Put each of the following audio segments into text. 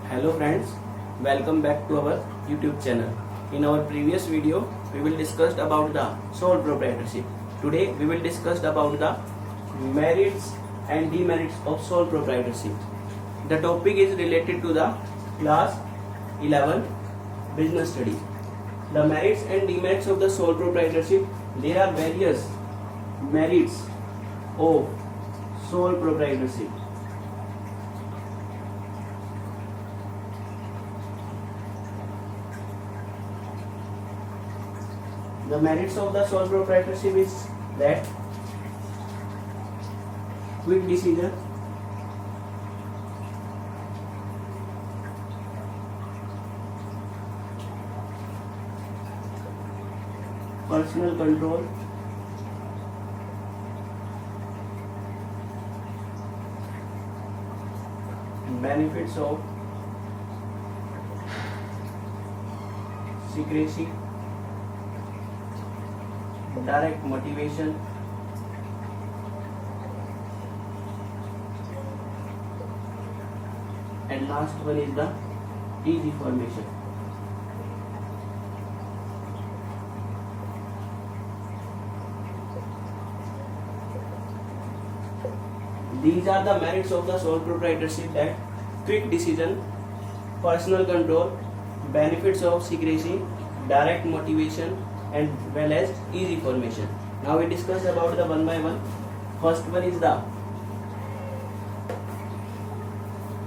Hello friends, welcome back to our YouTube channel. In our previous video, we will discuss about the sole proprietorship. Today we will discuss about the merits and demerits of sole proprietorship. The topic is related to the class 11 business studies. The merits and demerits of the sole proprietorship. There are various merits of sole proprietorship. The merits of the sole proprietorship is that quick decision, personal control, benefits of secrecy, direct motivation, and last one is the easy formation. These are the merits of the sole proprietorship: that quick decision, personal control, benefits of secrecy, direct motivation, and well as easy formation. Now we discuss about the one by one. First one is the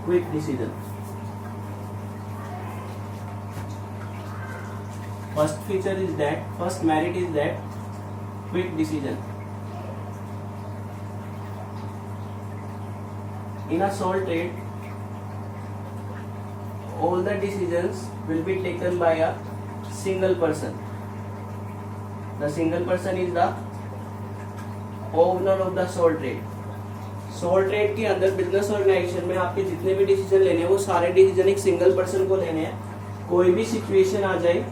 quick decision. First feature is that, first merit is that quick decision. In a sole trade, all the decisions will be taken by a single person. The single person is the owner of the sole trade. Sole trade के अंदर business organisation में आपके जितने भी decision लेने हैं वो सारे डिसीजन एक सिंगल पर्सन को लेने हैं. कोई भी सिचुएशन आ जाए,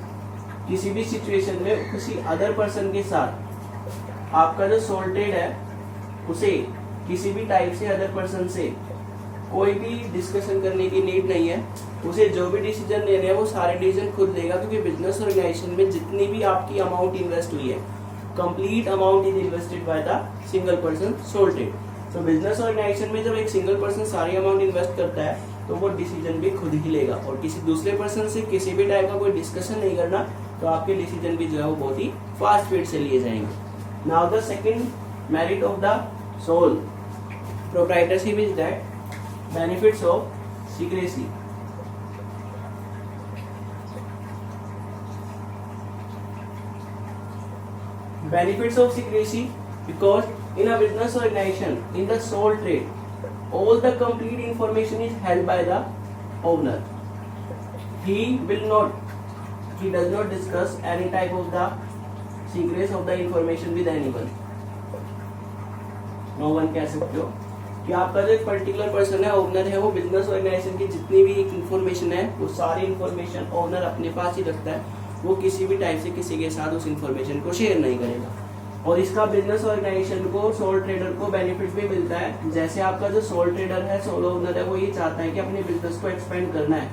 किसी भी सिचुएशन में किसी अदर पर्सन के साथ आपका जो सोल ट्रेड है उसे किसी भी टाइप से अदर पर्सन से कोई भी डिस्कशन करने की नीड नहीं है. उसे जो भी डिसीजन लेने हैं वो सारे डिसीजन खुद लेगा, क्योंकि बिजनेस ऑर्गेनाइजेशन में जितनी भी आपकी अमाउंट इन्वेस्ट हुई है, complete amount is invested by the single person sole trade. तो बिजनेस ऑर्गेनाइजेशन में जब एक सिंगल पर्सन सारी अमाउंट इन्वेस्ट करता है तो वो डिसीजन भी खुद ही लेगा और किसी दूसरे पर्सन से किसी भी टाइप का कोई डिस्कशन नहीं करना. तो आपके डिसीजन भी जो है वो बहुत ही फास्ट स्पीड से लिए जाएंगे. Now the second merit of the sole proprietorship is that benefits of secrecy. Benefits of secrecy, because in a business organization, in the sole trade, all the complete information is held by the owner. He does not discuss any type of the secrets of the information with anyone. No one कह सकते हो कि आपका जो एक particular person है, owner है, वो बिजनेस ऑर्गेनाइजेशन की जितनी भी इंफॉर्मेशन है वो सारी इंफॉर्मेशन ओनर अपने पास ही रखता है. वो किसी भी टाइप से किसी के साथ उस इंफॉर्मेशन को शेयर नहीं करेगा. और इसका बिजनेस ऑर्गेनाइजेशन को, सोल ट्रेडर को बेनिफिट भी मिलता है. जैसे आपका जो सोल ट्रेडर है, सोलो ओनर है, वो ये चाहता है कि अपने बिजनेस को एक्सपेंड करना है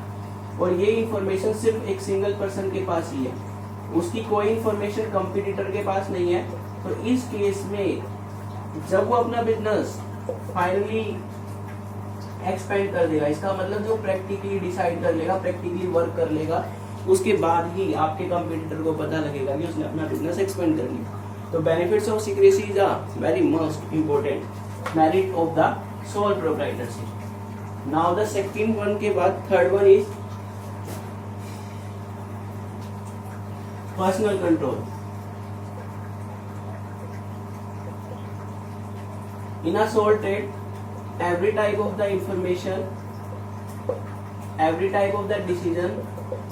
और ये इंफॉर्मेशन सिर्फ एक सिंगल पर्सन के पास ही है, उसकी कोई इंफॉर्मेशन कंपटीटर के पास नहीं है. तो इस केस में जब वो अपना बिजनेस फाइनली एक्सपेंड कर देगा, इसका मतलब जो प्रैक्टिकली डिसाइड कर लेगा, प्रैक्टिकली वर्क कर लेगा, उसके बाद ही आपके कंपटीटर को पता लगेगा कि उसने अपना बिजनेस एक्सपेंड कर लिया. तो benefits of secrecy is a very most important merit of the sole proprietorship. Now the second one के बाद third one is personal control. In a sole trade, every type of the information, every type of the decision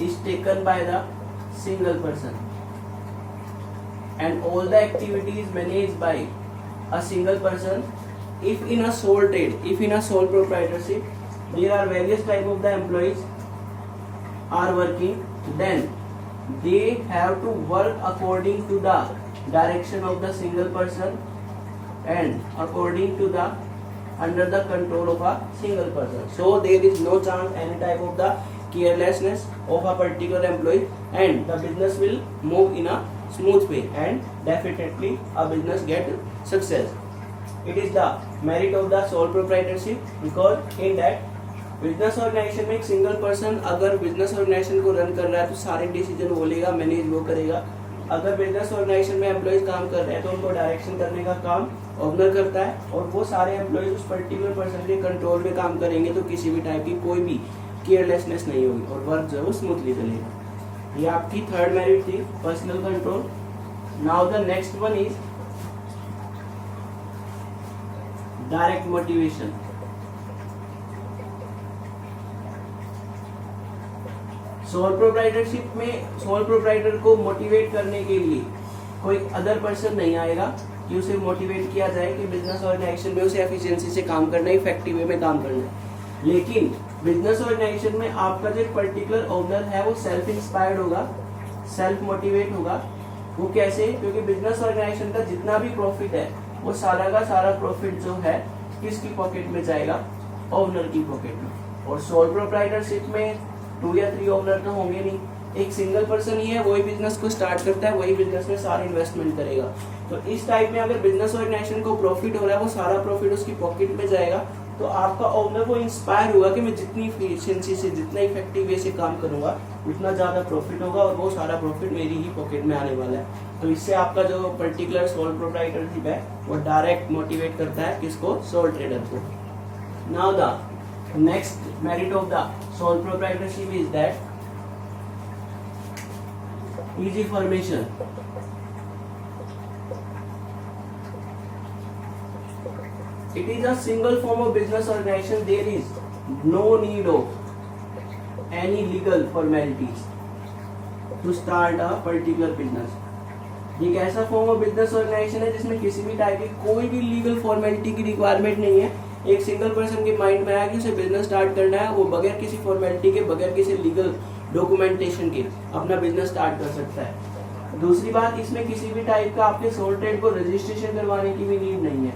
is taken by the single person, and all the activities managed by a single person. If in a sole trade, if in a sole proprietorship, there are various type of the employees are working, then they have to work according to the direction of the single person and according to the under the control of a single person. So there is no chance any type of the carelessness of a particular employee, and the business will move in a smooth way, and definitely a business get success. It is the merit of the sole proprietorship, because in that business organisation में एक single person अगर business organisation को run कर रहा है तो सारे decision वो लेगा, मैनेज वो करेगा। अगर बिजनेस ऑर्गेनाइजेशन में एम्प्लॉइज काम कर रहे हैं तो उनको डायरेक्शन करने का काम ओनर करता है, और वो सारे एम्प्लॉइज उस पर्टिकुलर पर्सन के कंट्रोल में काम करेंगे, तो किसी भी टाइप की कोई भी केयरलेसनेस नहीं होगी और वर्क जो है वो स्मूथली चलेगा। ये आपकी थर्ड मेरिट थी, personal control. Now the next one is direct motivation. Sole proprietorship में सोल प्रोप्राइटर को मोटिवेट करने के लिए कोई अदर पर्सन नहीं आएगा कि उसे मोटिवेट किया जाए कि बिजनेस ऑर्गेनाइजेशन में उसे एफिशिएंसी से काम करना है, इफेक्टिव वे में काम करना है। लेकिन बिजनेस ऑर्गेनाइजेशन में आपका जो पर्टिकुलर ओनर है वो सेल्फ इंस्पायर्ड होगा, सेल्फ मोटिवेट होगा। वो कैसे? क्योंकि बिजनेस ऑर्गेनाइजेशन का जितना भी प्रॉफिट है वो सारा का सारा प्रॉफिट जो है किसकी पॉकेट में जाएगा? ओनर की पॉकेट में। और सोल प्रोप्राइटरशिप में 2 या 3 ओनर तो होंगे नहीं, एक सिंगल पर्सन ही है, वही बिजनेस को स्टार्ट करता है, वही बिजनेस में सारा इन्वेस्टमेंट करेगा। तो इस टाइप में अगर बिजनेस ऑर्गेनाइजेशन को प्रॉफिट हो रहा है वो सारा प्रॉफिट उसकी पॉकेट में जाएगा, तो आपका ओनर को इंस्पायर होगा कि मैं जितनी एफिशिएंसी से, जितना इफेक्टिव वे से काम करूंगा उतना ज्यादा प्रॉफिट होगा और वो सारा प्रॉफिट मेरी ही पॉकेट में आने वाला है। तो इससे आपका जो पर्टिकुलर सोल प्रोप्राइटरशिप है वो डायरेक्ट मोटिवेट करता है किसको? सोल ट्रेडर को। Now the next merit of the sole proprietorship is that easy formation. It is a single form of business organization. There is no need of any legal formalities to start a particular business. ये एक ऐसा form of business organisation है जिसमें किसी भी type की कोई भी लीगल फॉर्मेलिटी की रिक्वायरमेंट नहीं है। एक सिंगल पर्सन के माइंड में आया कि उसे बिजनेस स्टार्ट करना है, वो बगैर किसी फॉर्मेलिटी के, बगैर किसी लीगल डॉक्यूमेंटेशन के अपना बिजनेस स्टार्ट कर सकता है। दूसरी बात, इसमें किसी भी टाइप का आपके सोल ट्रेड को रजिस्ट्रेशन करवाने की भी नीड नहीं है।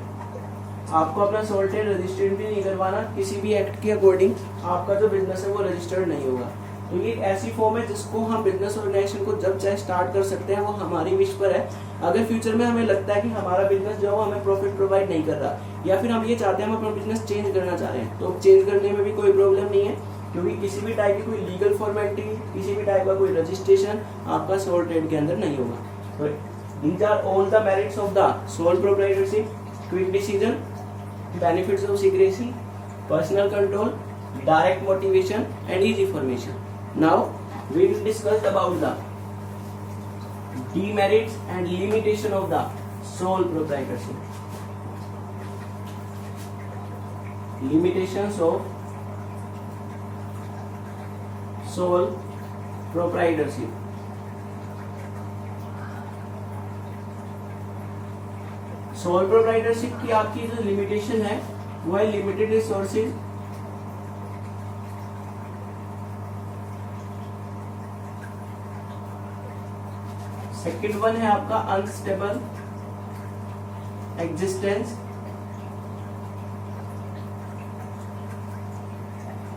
आपको अपना सोल ट्रेड रजिस्टर्ड भी नहीं करवाना, किसी भी एक्ट के अकॉर्डिंग आपका जो बिजनेस है वो रजिस्टर्ड नहीं होगा। तो ये एक ऐसी फॉर्म है जिसको हम बिजनेस ऑर्गेनाइजेशन को जब चाहे स्टार्ट कर सकते हैं, वो हमारी विश पर है। अगर फ्यूचर में हमें लगता है कि हमारा बिजनेस जो है हमें प्रॉफिट प्रोवाइड नहीं कर रहा, या फिर हम ये चाहते हैं हम अपना बिजनेस चेंज करना चाह रहे हैं, तो चेंज करने में भी कोई प्रॉब्लम नहीं है, क्योंकि किसी भी टाइप की कोई लीगल फॉर्मेलिटी, किसी भी टाइप का कोई रजिस्ट्रेशन आपका सोल ट्रेड के अंदर नहीं होगा। तो these are all the merits of the sole proprietorship: quick decision, benefits of secrecy, personal control, direct motivation and easy formation. Now we will discuss about the demerits and limitation of the sole proprietorship. Limitations of sole proprietorship. Sole proprietorship की आपकी जो limitation है वो है limited resources, second one है आपका unstable existence,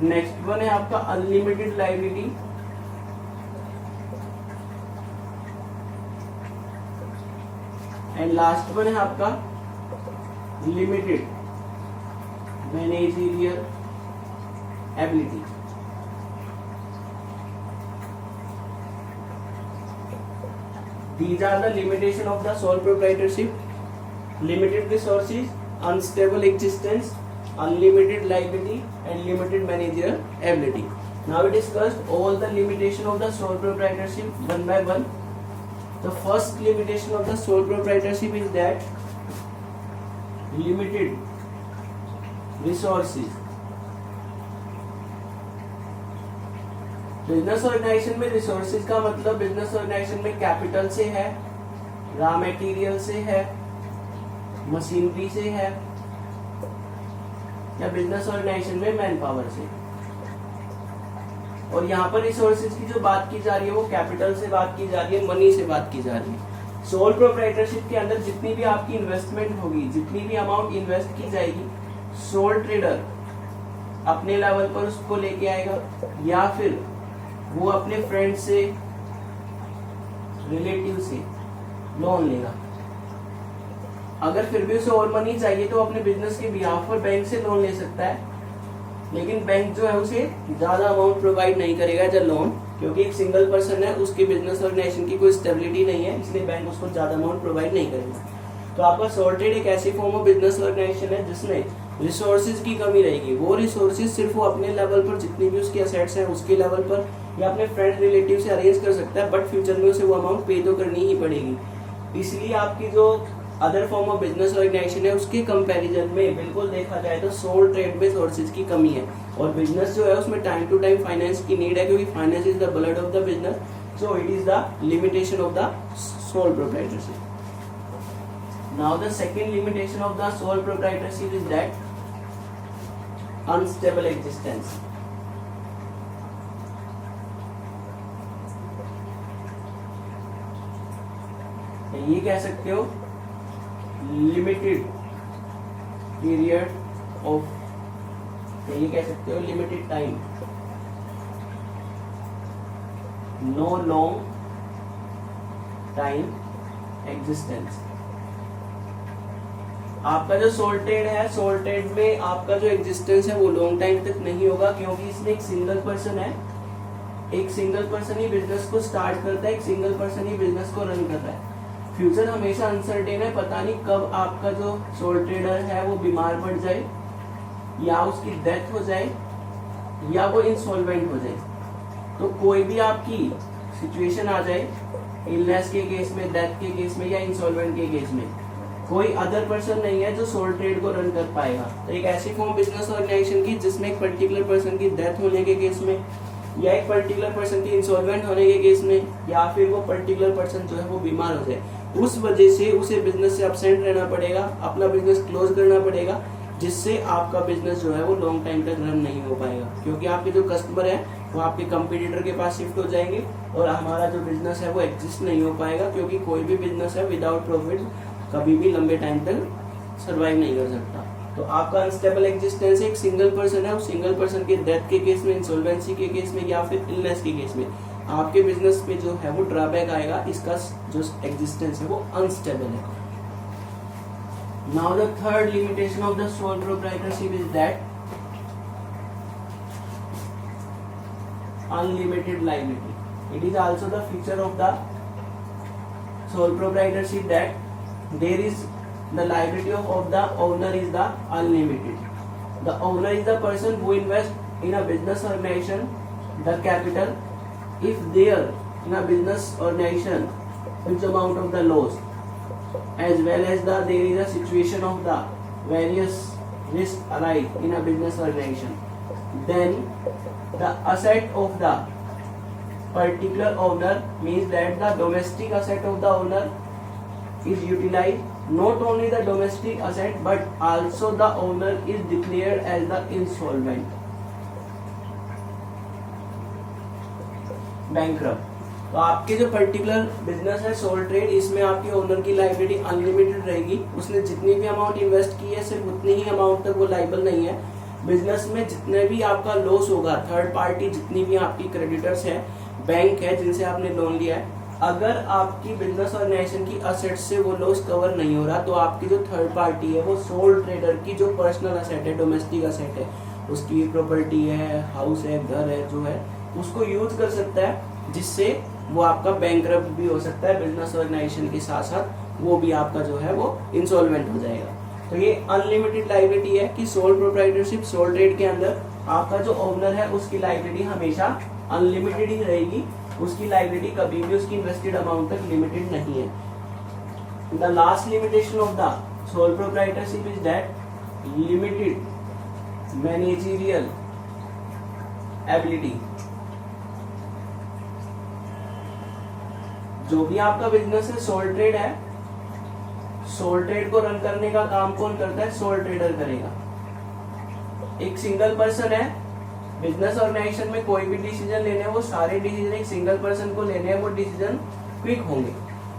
next one है आपका unlimited liability, and last one है आपका limited managerial ability. These are the limitation of the sole proprietorship: limited resources, unstable existence, unlimited liability, and limited managerial ability. Now we discussed all the limitation of the sole proprietorship one by one. The first limitation of the sole proprietorship is that limited resources. Business organisation में resources का मतलब business organisation में capital से है, raw material से है, machinery से है, या बिजनेस ऑर्गेनाइजेशन में मैन पावर से। और यहाँ पर रिसोर्सेज की जो बात की जा रही है वो कैपिटल से बात की जा रही है, मनी से बात की जा रही है। सोल प्रोप्राइटरशिप के अंदर जितनी भी आपकी इन्वेस्टमेंट होगी, जितनी भी अमाउंट इन्वेस्ट की जाएगी, सोल ट्रेडर अपने लेवल पर उसको लेके आएगा, या फिर वो अपने फ्रेंड से, रिलेटिव से लोन लेगा। अगर फिर भी उसे और मनी चाहिए तो अपने बिजनेस के बिहाफ पर बैंक से लोन ले सकता है, लेकिन बैंक जो है उसे ज्यादा अमाउंट प्रोवाइड नहीं करेगा एज अ लोन, क्योंकि एक सिंगल पर्सन है, उसके बिजनेस ऑर्गेनाइजेशन की कोई स्टेबिलिटी नहीं है, इसलिए बैंक उसको ज्यादा अमाउंट प्रोवाइड नहीं करेगा। तो आपका सोल ट्रेड एक ऐसी फॉर्म ऑफ बिजनेस ऑर्गेनाइजेशन है जिसमें रिसोर्सेज की कमी रहेगी। वो रिसोर्सेज सिर्फ वो अपने लेवल पर जितनी भी उसकी असेट्स हैं उसके लेवल पर या अपने फ्रेंड रिलेटिव से अरेंज कर सकता है, बट फ्यूचर में उसे वो अमाउंट पे तो करनी ही पड़ेगी। इसलिए आपकी जो other form of business organisation है उसके कंपैरिजन में बिल्कुल देखा जाए तो सोल ट्रेड में सोर्सेज की कमी है, और बिजनेस जो है उसमें टाइम टू टाइम फाइनेंस की नीड है, क्योंकि finance is the blood of the business, so it is the limitation of the sole proprietorship. Now the second limitation of the sole proprietorship is that unstable existence. ये कह सकते हो limited period of, ये कह सकते हो limited time, no long time existence. आपका जो सोल ट्रेड है, सोल ट्रेड में आपका जो एग्जिस्टेंस है वो लॉन्ग टाइम तक नहीं होगा, क्योंकि इसमें एक सिंगल पर्सन है, एक सिंगल पर्सन ही बिजनेस को स्टार्ट करता है, एक सिंगल पर्सन ही बिजनेस को रन करता है। फ्यूचर हमेशा अनसर्टेन है, पता नहीं कब आपका जो सोल ट्रेडर है वो बीमार पड़ जाए, या उसकी डेथ हो जाए, या वो इंसॉल्वेंट हो जाए। तो कोई भी आपकी सिचुएशन आ जाए, इलनेस के केस में, डेथ के केस में, या इंसॉल्वेंट के केस में, कोई अदर पर्सन नहीं है जो सोल ट्रेड को रन कर पाएगा। तो एक ऐसी फॉर्म बिजनेस ऑर्गेनाइजेशन की जिसमें एक पर्टिकुलर पर्सन की डेथ होने के केस में, या एक पर्टिकुलर पर्सन की इंसॉल्वेंट होने के केस में, या फिर वो पर्टिकुलर पर्सन जो है वो बीमार हो जाए, उस वजह से उसे बिजनेस से एब्सेंट रहना पड़ेगा, अपना बिजनेस क्लोज करना पड़ेगा, जिससे आपका बिजनेस जो है वो लॉन्ग टाइम तक रन नहीं हो पाएगा, क्योंकि आपके जो कस्टमर है वो आपके कंपटीटर के पास शिफ्ट हो जाएंगे, और हमारा जो बिजनेस है वो एग्जिस्ट नहीं हो पाएगा, क्योंकि कोई भी बिजनेस है विदाउट प्रॉफिट कभी भी लंबे टाइम तक सर्वाइव नहीं कर सकता। तो आपका अनस्टेबल एग्जिस्टेंस एक सिंगल पर्सन है, उस सिंगल पर्सन के डेथ के केस में, इंसॉल्वेंसी के केस में, या फिर इलनेस के केस में आपके बिजनेस पे जो है वो ड्रॉबैक आएगा, इसका जो एग्जिस्टेंस है वो अनस्टेबल है। Now the third limitation of the sole proprietorship is that unlimited liability. It is also the feature of the sole proprietorship that there is the liability of the owner is the unlimited. The owner is the person who invests in a business organization the capital. If there in a business organization huge amount of the loss, as well as there is a situation of the various risks arise in a business organization, then the asset of the particular owner means that the domestic asset of the owner is utilized. Not only the domestic asset but also the owner is declared as the insolvent, bankrupt. तो आपके जो particular business है sole trade, इसमें आपके owner की liability unlimited रहेगी। उसने जितनी भी अमाउंट इन्वेस्ट की है सिर्फ उतनी ही अमाउंट तक वो लायबल नहीं है। बिजनेस में जितने भी आपका लॉस होगा, थर्ड पार्टी जितनी भी आपकी क्रेडिटर्स है, बैंक है जिनसे आपने लोन लिया है, अगर आपकी बिजनेस ऑर्गेनाइजेशन की असेट से वो लॉस कवर नहीं हो रहा तो आपकी जो थर्ड पार्टी है वो सोल ट्रेडर की जो पर्सनल असेट है, डोमेस्टिक असेट है, उसकी प्रॉपर्टी है, हाउस है, घर है, जो है उसको यूज कर सकता है, जिससे वो आपका बैंकरप्ट भी हो सकता है बिजनेस ऑर्गेनाइजेशन के साथ साथ वो भी आपका जो है वो इंसॉल्वेंट हो जाएगा। तो ये अनलिमिटेड लायबिलिटी है कि सोल प्रोप्राइटरशिप सोल ट्रेड के अंदर आपका जो ओनर है उसकी लायबिलिटी हमेशा अनलिमिटेड ही रहेगी, उसकी लायबिलिटी कभी भी उसकी इन्वेस्टेड अमाउंट तक लिमिटेड नहीं है। The last limitation of the sole proprietorship is that limited managerial ability. जो भी आपका बिजनेस है सोल ट्रेड है, सोल ट्रेड को रन करने का काम कौन करता है? सोल ट्रेडर करेगा। एक सिंगल पर्सन है, बिजनेस ऑर्गेनाइजेशन में कोई भी डिसीजन लेने हैं वो सारे डिसीजन एक सिंगल पर्सन को लेने हैं, वो डिसीजन क्विक होंगे,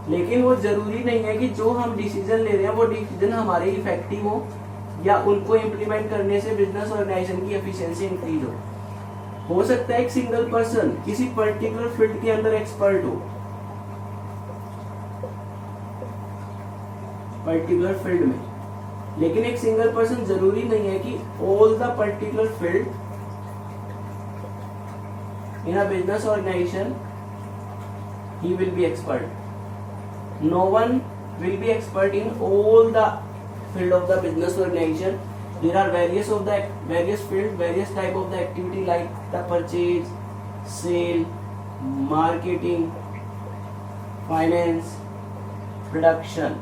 लेकिन वो जरूरी नहीं है कि जो हम डिसीजन ले रहे हैं वो डिसीजन हमारे इफेक्टिव हो, या उनको इम्प्लीमेंट करने से बिजनेस ऑर्गेनाइजेशन की एफिशिएंसी इंक्रीज हो सकता है एक सिंगल पर्सन किसी पर्टिकुलर फील्ड के अंदर एक्सपर्ट हो, पर्टिकुलर फील्ड में, लेकिन एक सिंगल पर्सन जरूरी नहीं है कि all the particular field in a business organisation he will be expert. No one will be expert in all the field of the business organization. There are various field, various type of the activity like the purchase, sale, marketing, finance, production.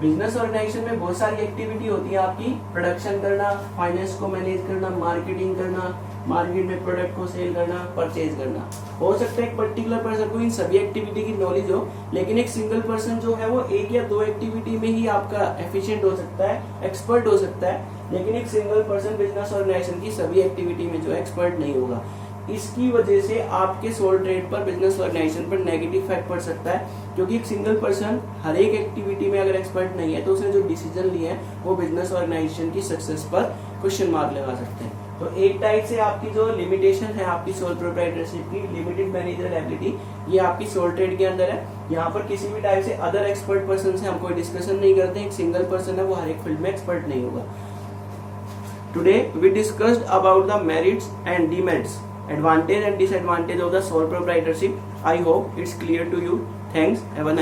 Business organisation में बहुत सारी activity होती है आपकी, production करना, finance को manage करना, marketing करना, मार्केट में प्रोडक्ट को सेल करना, परचेज करना. हो सकता है एक पर्टिकुलर पर्सन को इन सभी एक्टिविटी की नॉलेज हो, लेकिन एक सिंगल पर्सन जो है वो एक या दो एक्टिविटी में ही आपका एफिशिएंट हो सकता है, एक्सपर्ट हो सकता है, लेकिन एक सिंगल पर्सन बिजनेस ऑर्गेनाइजेशन की सभी एक्टिविटी में जो एक्सपर्ट नहीं होगा. इसकी वजह से आपके सोल ट्रेड पर, बिजनेस ऑर्गेनाइजेशन पर नेगेटिव इफेक्ट पड़ सकता है, क्योंकि एक सिंगल पर्सन हर एक एक्टिविटी में अगर एक्सपर्ट नहीं है तो उसने जो डिसीजन लिए हैं वो बिजनेस ऑर्गेनाइजेशन की सक्सेस पर क्वेश्चन मार्क लगा सकते हैं. तो एक टाइप से आपकी जो लिमिटेशन है आपकी सोल प्रोप्राइटरशिप की, लिमिटेड मैनेजर एबिलिटी, ये आपकी सोल ट्रेड के अंदर है. यहाँ पर किसी भी टाइप से अदर एक्सपर्ट पर्सन से हम कोई डिस्कशन नहीं करते. एक सिंगल पर्सन है वो हर एक फील्ड में एक्सपर्ट नहीं होगा. Today we discussed about the merits and demerits, advantage and disadvantage of the sole proprietorship. I hope it's clear to you. Thanks. Have a nice